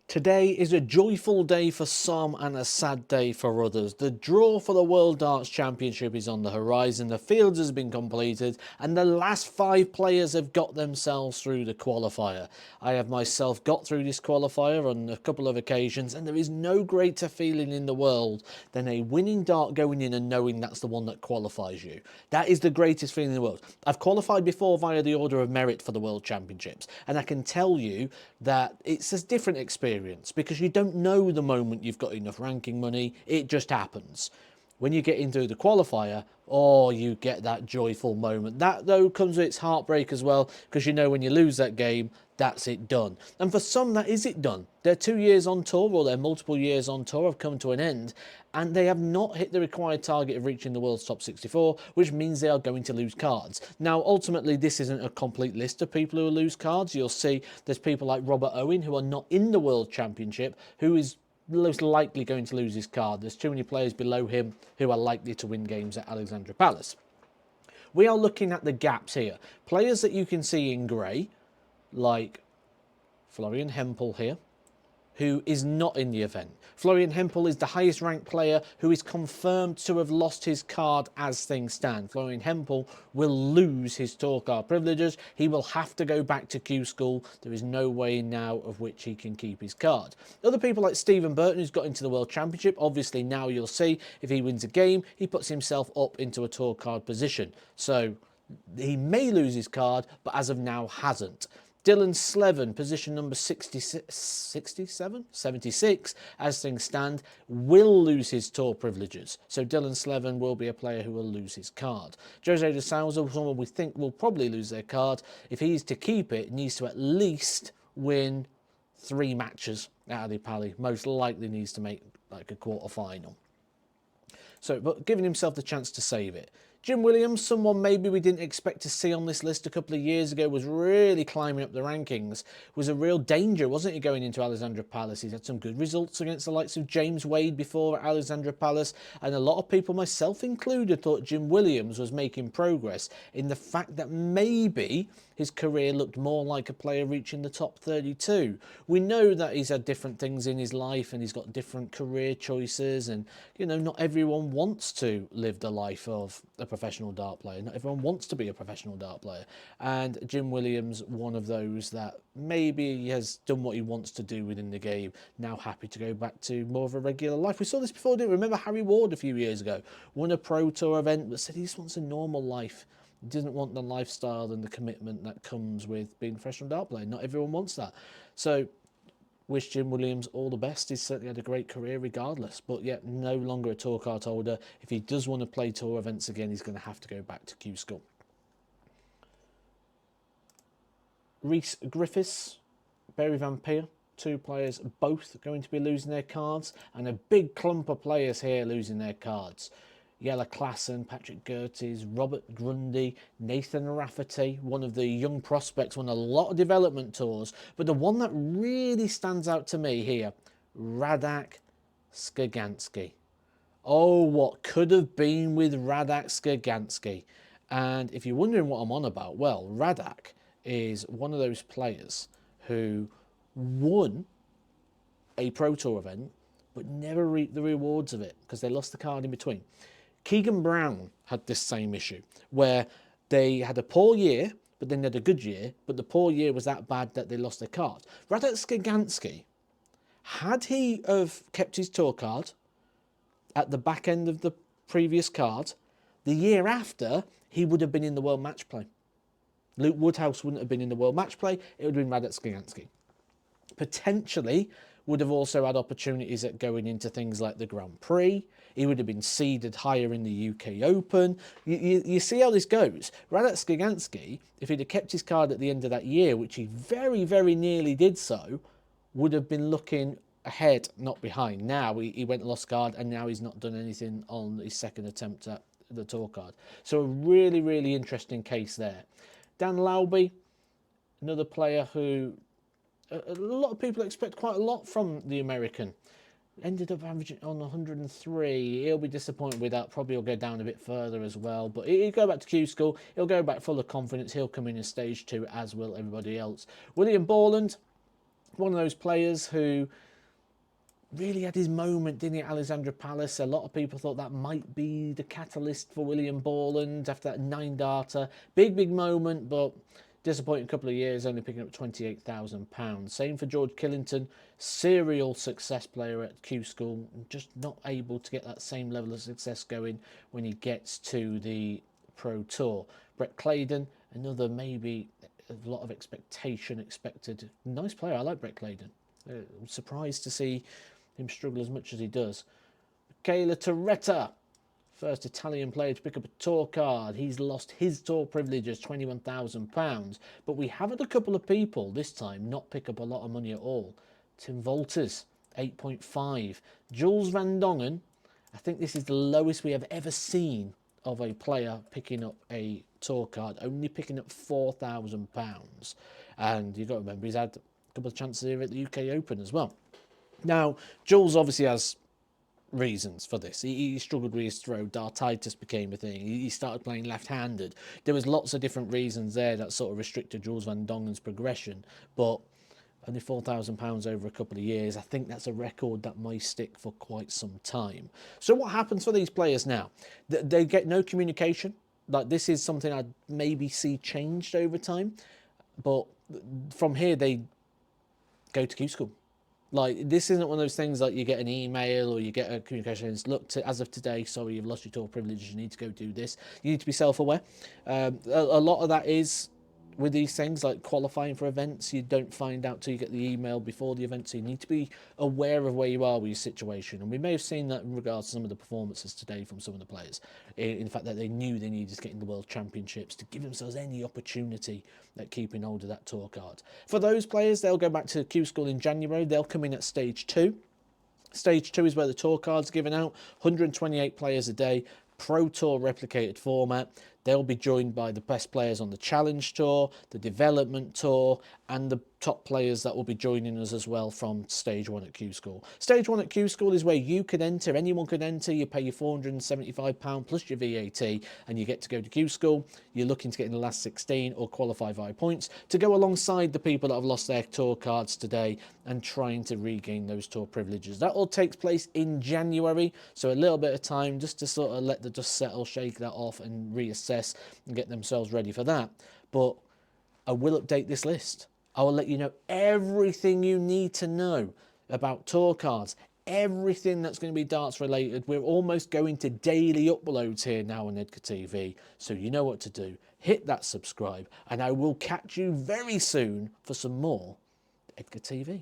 Today is a joyful day for some and a sad day for others. The draw for the World Darts Championship is on the horizon, the fields has been completed, and the last 5 players have got themselves through the qualifier. I have myself got through this qualifier on a couple of occasions, and there is no greater feeling in the world than a winning dart going in and knowing that's the one that qualifies you. That is the greatest feeling in the world. I've qualified before via the Order of Merit for the World Championships, and I can tell you that it's a different experience because you don't know the moment you've got enough ranking money. It just happens. When you get into the qualifier, oh, you get that joyful moment. That, though, comes with its heartbreak as well, because you know when you lose that game, that's it done. And for some, that is it done. Their 2 years on tour, or their multiple years on tour, have come to an end, and they have not hit the required target of reaching the world's top 64, which means they are going to lose cards. Now, ultimately, this isn't a complete list of people who lose cards. You'll see there's people like Robert Owen, who are not in the World Championship, who is most likely going to lose his card. There's too many players below him who are likely to win games at Alexandra Palace. We are looking at the gaps here. Players that you can see in grey, like Florian Hempel here, who is not in the event. Florian Hempel is the highest ranked player who is confirmed to have lost his card as things stand. Florian Hempel will lose his tour card privileges. He will have to go back to Q School. There is no way now of which he can keep his card. Other people like Stephen Burton, who's got into the World Championship, obviously now you'll see if he wins a game, he puts himself up into a tour card position. So he may lose his card, but as of now hasn't. Dylan Slevin, position number 76, as things stand, will lose his tour privileges. So Dylan Slevin will be a player who will lose his card. Jose de Souza, someone we think will probably lose their card. If he's to keep it, needs to at least win 3 matches out of the Pally. Most likely needs to make like a quarter-final. So, but giving himself the chance to save it. Jim Williams, someone maybe we didn't expect to see on this list a couple of years ago, was really climbing up the rankings, was a real danger, wasn't he, going into Alexandra Palace? He's had some good results against the likes of James Wade before at Alexandra Palace, and a lot of people, myself included, thought Jim Williams was making progress in the fact that maybe his career looked more like a player reaching the top 32. We know that he's had different things in his life and he's got different career choices, and, you know, not everyone wants to live the life of a professional dart player. Not everyone wants to be a professional dart player. And Jim Williams, one of those that maybe has done what he wants to do within the game, now happy to go back to more of a regular life. We saw this before, didn't we? Remember Harry Ward a few years ago, won a Pro Tour event, but said he just wants a normal life. He doesn't want the lifestyle and the commitment that comes with being a professional dart player. Not everyone wants that. So wish Jim Williams all the best. He's certainly had a great career regardless, but yet no longer a tour card holder. If he does want to play tour events again, he's going to have to go back to Q School. Rhys Griffiths, Barry Van Peer, 2 players both going to be losing their cards, and a big clump of players here losing their cards. Jelle Klassen, Patrick Gertes, Robert Grundy, Nathan Rafferty, one of the young prospects, won a lot of development tours, but the one that really stands out to me here, Radek Szaganski. Oh, what could have been with Radek Szaganski. And if you're wondering what I'm on about, well, Radek is one of those players who won a Pro Tour event but never reaped the rewards of it because they lost the card in between. Keegan Brown had this same issue where they had a poor year, but then they had a good year, but the poor year was that bad that they lost their card. Radek Szaganski, had he have kept his tour card at the back end of the previous card, the year after, he would have been in the World Match Play. Luke Woodhouse wouldn't have been in the World Match Play, it would have been Radek Szaganski. Potentially would have also had opportunities at going into things like the Grand Prix. He would have been seeded higher in the UK Open. You see how this goes. Radek Szaganski, if he'd have kept his card at the end of that year, which he very, very nearly did so, would have been looking ahead, not behind. Now he went and lost card, and now he's not done anything on his second attempt at the tour card. So a really, really interesting case there. Dan Lauby, another player who a lot of people expect quite a lot from the American. Ended up averaging on 103. He'll be disappointed with that. Probably he'll go down a bit further as well. But he'll go back to Q School. He'll go back full of confidence. He'll come in stage 2, as will everybody else. William Borland, One of those players who really had his moment, didn't he, Alexandra Palace? A lot of people thought that might be the catalyst for William Borland after that 9-darter. Big moment, but disappointing couple of years, only picking up £28,000. Same for George Killington, serial success player at Q School, just not able to get that same level of success going when he gets to the Pro Tour. Brett Claydon, another maybe a lot of expectation expected. Nice player, I like Brett Claydon. I'm surprised to see him struggle as much as he does. Michele Torretta, first Italian player to pick up a tour card. He's lost his tour privileges, £21,000. But we have had a couple of people this time not pick up a lot of money at all. Tim Walters, 8.5. Jules Van Dongen, I think this is the lowest we have ever seen of a player picking up a tour card, only picking up £4,000. And you've got to remember, he's had a couple of chances here at the UK Open as well. Now, Jules obviously has reasons for this. He struggled with his throw. Dartitis became a thing. He started playing left-handed. There was lots of different reasons there that sort of restricted Jules Van Dongen's progression. But only £4,000 over a couple of years, I think that's a record that might stick for quite some time. So what happens for these players now? They get no communication. Like, this is something I'd maybe see changed over time. But from here, they go to Q School. Like, this isn't one of those things like you get an email or you get a communication. It's, look, as of today, sorry, you've lost your tour privileges. You need to go do this. You need to be self-aware. A lot of that is with these things like qualifying for events. You don't find out till you get the email before the event. So you need to be aware of where you are with your situation. And we may have seen that in regards to some of the performances today from some of the players. In fact, that they knew they needed to get in the World Championships to give themselves any opportunity at keeping hold of that tour card. For those players, they'll go back to Q School in January. They'll come in at stage 2. Stage 2 is where the tour card's given out. 128 players a day. Pro Tour replicated format. They'll be joined by the best players on the Challenge Tour, the Development Tour, and the top players that will be joining us as well from Stage 1 at Q School. Stage 1 at Q School is where you can enter, anyone can enter. You pay your £475 plus your VAT, and you get to go to Q School. You're looking to get in the last 16 or qualify via points to go alongside the people that have lost their tour cards today and trying to regain those tour privileges. That all takes place in January, so a little bit of time just to sort of let the dust settle, shake that off and reassess and get themselves ready for that. But I will update this list. I will let you know everything you need to know about tour cards, everything that's going to be darts related. We're almost going to daily uploads here now on Edgar TV, so you know what to do. Hit that subscribe, and I will catch you very soon for some more Edgar TV.